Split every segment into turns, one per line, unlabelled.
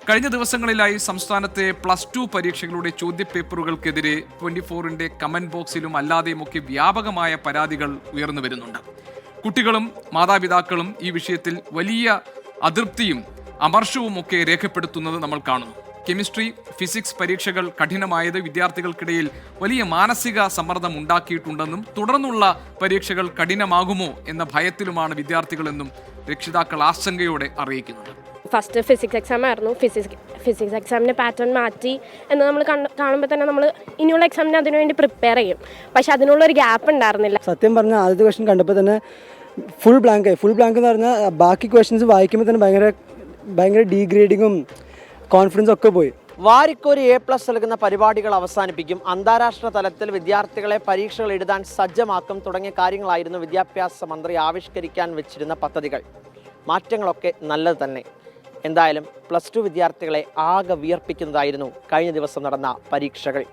കഴിഞ്ഞ ദിവസങ്ങളിലായി സംസ്ഥാനത്തെ +2 പരീക്ഷകളുടെ ചോദ്യപേപ്പറുകൾക്കെതിരെ 24ന്റെ കമന്റ് ബോക്സിലും അല്ലാതെയുമൊക്കെ വ്യാപകമായ പരാതികൾ ഉയർന്നു വരുന്നുണ്ട്. കുട്ടികളും മാതാപിതാക്കളും ഈ വിഷയത്തിൽ വലിയ അതൃപ്തിയും അമർഷവും ഒക്കെ രേഖപ്പെടുത്തുന്നത് നമ്മൾ കാണുന്നു. കെമിസ്ട്രി, ഫിസിക്സ് പരീക്ഷകൾ കഠിനമായത് വിദ്യാർത്ഥികൾക്കിടയിൽ വലിയ മാനസിക സമ്മർദ്ദം ഉണ്ടാക്കിയിട്ടുണ്ടെന്നും തുടർന്നുള്ള പരീക്ഷകൾ കഠിനമാകുമോ എന്ന ഭയത്തിലുമാണ് വിദ്യാർത്ഥികളെന്നും രക്ഷിതാക്കൾ ആശങ്കയോടെ അറിയിക്കുന്നുണ്ട്.
ഫസ്റ്റ് ഫിസിക്സ് എക്സാം ആയിരുന്നു. ഫിസിക്സ് എക്സാമിൻ്റെ പാറ്റേൺ മാറ്റി എന്ന് നമ്മൾ കാണുമ്പോൾ തന്നെ നമ്മൾ ഇനിയുള്ള എക്സാമിന് അതിനുവേണ്ടി പ്രിപ്പയർ ചെയ്യും. പക്ഷെ അതിനുള്ളൊരു ഗ്യാപ്പ് ഉണ്ടായിരുന്നില്ല.
സത്യം പറഞ്ഞാൽ ആദ്യത്തെ ക്വസ്റ്റ്യൻ കണ്ടപ്പോൾ തന്നെ ഫുൾ ബ്ലാങ്ക് എന്ന് പറഞ്ഞാൽ ബാക്കി ക്വസ്റ്റ്യൻസ് വായിക്കുമ്പോൾ തന്നെ ഭയങ്കര ഡീഗ്രേഡിങ്ങും കോൺഫിഡൻസും ഒക്കെ പോയി.
വാരിക്കോരി A+ നൽകുന്ന പരിപാടികൾ അവസാനിപ്പിക്കും, അന്താരാഷ്ട്ര തലത്തിൽ വിദ്യാർത്ഥികളെ പരീക്ഷകൾ എഴുതാൻ സജ്ജമാക്കും തുടങ്ങിയ കാര്യങ്ങളായിരുന്നു വിദ്യാഭ്യാസ മന്ത്രി ആവിഷ്കരിക്കാൻ വെച്ചിരുന്ന പദ്ധതികൾ. മാറ്റങ്ങളൊക്കെ നല്ലത് തന്നെ. എന്തായാലും +2 വിദ്യാർത്ഥികളെ ആകെ വിയർപ്പിക്കുന്നതായിരുന്നു കഴിഞ്ഞ ദിവസം നടന്ന പരീക്ഷകൾ.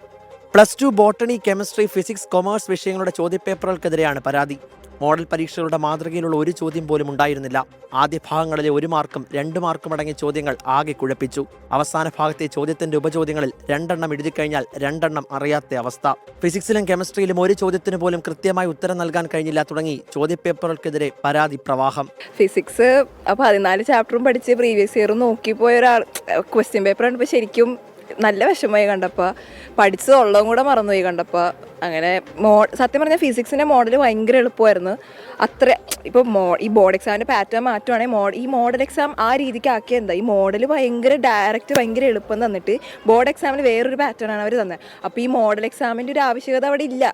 +2 ബോട്ടണി, കെമിസ്ട്രി, ഫിസിക്സ്, കൊമേഴ്സ് വിഷയങ്ങളുടെ ചോദ്യപേപ്പറുകൾക്കെതിരെയാണ് പരാതി. മോഡൽ പരീക്ഷകളുടെ മാതൃകയിലുള്ള ഒരു ചോദ്യം പോലും ഉണ്ടായിരുന്നില്ല. ആദ്യ ഭാഗങ്ങളിലെ 1 മാർക്കും 2 മാർക്കും അടങ്ങിയ ചോദ്യങ്ങൾ ആകെ കുഴപ്പിച്ചു. അവസാന ഭാഗത്തെ ചോദ്യത്തിന്റെ ഉപചോദ്യങ്ങളിൽ 2 എണ്ണം എഴുതി കഴിഞ്ഞാൽ 2 എണ്ണം അറിയാത്ത അവസ്ഥ. ഫിസിക്സിലും കെമിസ്ട്രിയിലും ഒരു ചോദ്യത്തിന് പോലും കൃത്യമായി ഉത്തരം നൽകാൻ കഴിഞ്ഞില്ല തുടങ്ങി ചോദ്യപേപ്പറുകൾക്കെതിരെ പരാതി പ്രവാഹം.
ഫിസിക്സ് 14 ചാപ്റ്ററും പഠിച്ച് പ്രീവിയസ് ഇയറും നോക്കിപ്പോയ ഒരാൾ ക്വസ്റ്റ്യൻ പേപ്പർ കണ്ടപ്പോൾ ശരിക്കും നല്ല വിഷമമായി കണ്ടപ്പോൾ, പഠിച്ചതുള്ളതും കൂടെ മറന്നുപോയി കണ്ടപ്പോൾ. അങ്ങനെ സത്യം പറഞ്ഞാൽ ഫിസിക്സിൻ്റെ മോഡൽ ഭയങ്കര എളുപ്പമായിരുന്നു. ഇപ്പോൾ ഈ ബോർഡ് എക്സാമിൻ്റെ പാറ്റേൺ മാറ്റുവാണെങ്കിൽ ഈ മോഡൽ എക്സാം ആ രീതിക്ക് ആക്കിയ എന്താ, ഈ മോഡൽ ഭയങ്കര എളുപ്പം തന്നിട്ട് ബോർഡ് എക്സാമിന് വേറൊരു പാറ്റേൺ ആണ് അവർ തന്നെ. അപ്പോൾ ഈ മോഡൽ എക്സാമിൻ്റെ ഒരു ആവശ്യകത അവിടെ ഇല്ല.